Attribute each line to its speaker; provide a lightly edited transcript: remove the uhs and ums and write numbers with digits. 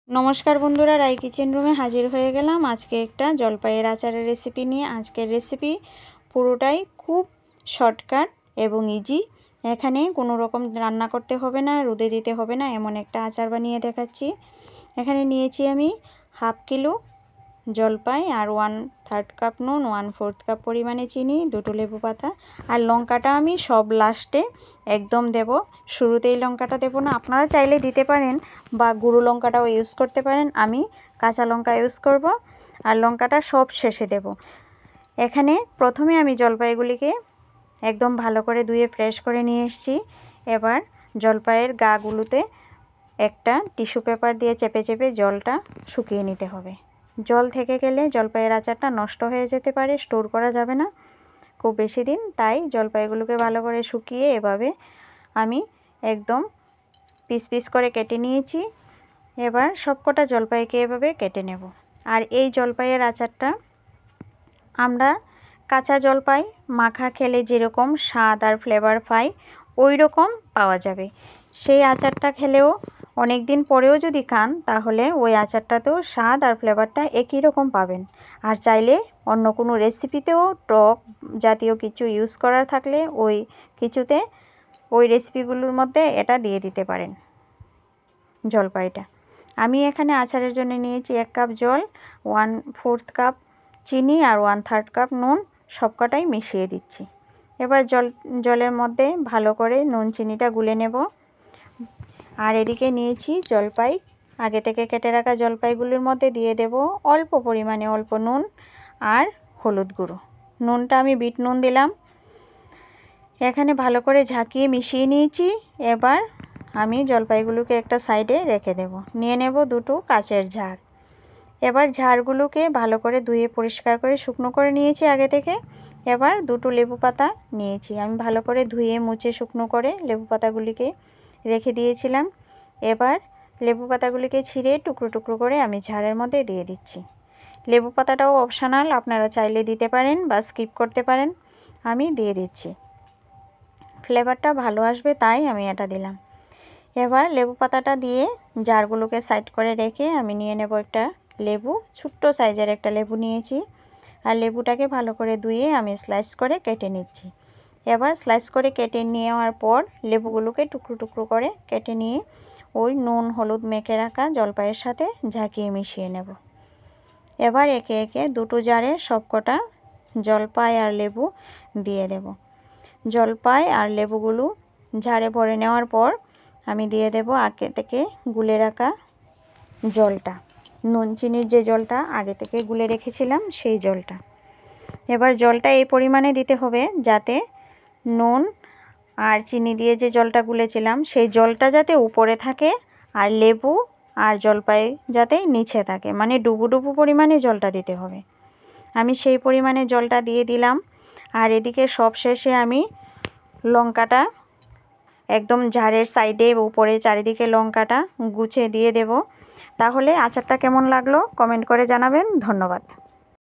Speaker 1: नमस्कार बंधुरा राय किचेन रूमे हाजिर हो गेलाम आज के एक जलपाइर आचारेर रेसिपि निये। आजकेर रेसिपि पुरोटाई खूब शर्टकाट एवं इजी। एखाने कोनो रकम रान्ना करते होबे ना, रोदे दिते होबे ना, एमन एकटा आचार बानिये देखाच्छि। एखाने नियेछि आमि हाफ किलो जलपाई और 1/3 कप नुन, 1/4 कप परिमाणे चीनी, दुटो लेबू पाता और लंकाटा आमि सब लास्टे एकदम देव। शुरूतेई लंकाटा देव ना, आपनारा चाइले दिते पारेन बा गुड़ो लंकाटाओ यूज करते पारेन। आमि काँचा लंका यूज करब और लंकाटा सब शेषे देव। एखाने प्रथमे आमि जलपाइगुलिके एकदम भालो करे धुए फ्रेश करे निये एसेछि। एबार जलपाइयेर गागुलोते एकटा टिस्यू पेपार दिए चेपे चेपे जलटा शुकिये निते होबे। जल थेके गेले जलपाइयेर आचारटा नष्ट हये जेते पारे, स्टोर करा जाबे ना खूब बेशी दिन। ताई जलपाइगुलोके भालो करे शुकिये एभाবে आमी एकदम पिस पिस करे केटे नियेछि। एबार सबकटा जलपाइके एभाবে केटे नेब। और এই जलपाइयेर आचारटा आमरा काँचा जलपाई माखा खेले जेरकम स्वाद और फ्लेवर पाई ओई रकम पाওয়া যাবে। সেই আচারটা খেলেও অনেক দিন পরেও যদি খান তাহলে ওই আচারটাতেও স্বাদ আর ফ্লেভারটা একই রকম পাবেন। আর চাইলে অন্য কোনো রেসিপিতেও টক জাতীয় কিছু ইউজ করার থাকলে ওই কিছুতে ওই রেসিপিগুলোর মধ্যে এটা দিয়ে দিতে পারেন জলপাইটা। আমি এখানে আচারের জন্য নিয়েছি 1 কাপ জল, 1/4 কাপ চিনি আর 1/3 কাপ নুন, সবকটাই মিশিয়ে দিচ্ছি। এবার জলের মধ্যে ভালো করে নুন চিনিটা গুলে নেব। আর এদিকে নিয়েছি জলপাই, আগে থেকে কেটে রাখা জলপাইগুলোর মধ্যে দিয়ে দেব অল্প পরিমাণে অল্প নুন আর হলুদ গুঁড়ো। নুনটা আমি বিট নুন দিলাম। এখানে ভালো করে ঝাঁকিয়ে মিশিয়ে নিয়েছি। এবার আমি জলপাইগুলোকে একটা সাইডে রেখে দেব। নিয়ে নেব দুটো কাচের ঝাড়। এবার ঝাড়গুলোকে ভালো করে ধুয়ে পরিষ্কার করে শুকনো করে নিয়েছি আগে থেকে। এবার দুটো লেবু পাতা নিয়েছি, আমি ভালো করে ধুয়ে মুছে শুকনো করে লেবু পাতাগুলিকে রেখে দিয়েছিলাম। এবার লেবু পাতাগুলিকে ছিঁড়ে টুকরো টুকরো করে আমি ঝাড়ের মধ্যে দিয়ে দিচ্ছি। লেবু পাতাটাও অপশনাল, আপনারা চাইলে দিতে পারেন বা স্কিপ করতে পারেন। আমি দিয়ে দিচ্ছি, ফ্লেভারটা ভালো আসবে তাই আমি এটা দিলাম। এবার লেবু পাতাটা দিয়ে জারগুলোকে সাইড করে রেখে আমি নিয়ে নেব একটা লেবু, ছোট্ট সাইজের একটা লেবু নিয়েছি। আর লেবুটাকে ভালো করে ধুয়ে আমি স্লাইস করে কেটে নিচ্ছি। এবার স্লাইস করে কেটে নেওয়ার পর লেবুগুলোকে টুকরো টুকরো করে কেটে নিয়ে ওই নুন হলুদ মেখে রাখা জলপাইয়ের সাথে ঝাঁকিয়ে মিশিয়ে নেব। এবার একে একে দুটো জারে সবকটা জলপাই আর লেবু দিয়ে দেব। জলপাই আর লেবুগুলো ঝাড়ে ভরে নেওয়ার পর আমি দিয়ে দেব আগে থেকে গুলে রাখা জলটা, নুন চিনির যে জলটা আগে থেকে গুলে রেখেছিলাম সেই জলটা। এবার জলটা এই পরিমাণে দিতে হবে যাতে নুন আর চিনি দিয়ে যে জলটা গুলেছিলাম সেই জলটা যাতে উপরে থাকে আর লেবু আর জলপাই যাতে নিচে থাকে, মানে ডুবু ডুবু পরিমাণে জলটা দিতে হবে। আমি সেই পরিমাণে জলটা দিয়ে দিলাম। আর এদিকে সব শেষে আমি লঙ্কাটা একদম ঝাড়ের সাইডে উপরে চারিদিকে লঙ্কাটা গুছিয়ে দিয়ে দেব। তাহলে আচারটা কেমন লাগলো কমেন্ট করে জানাবেন। ধন্যবাদ।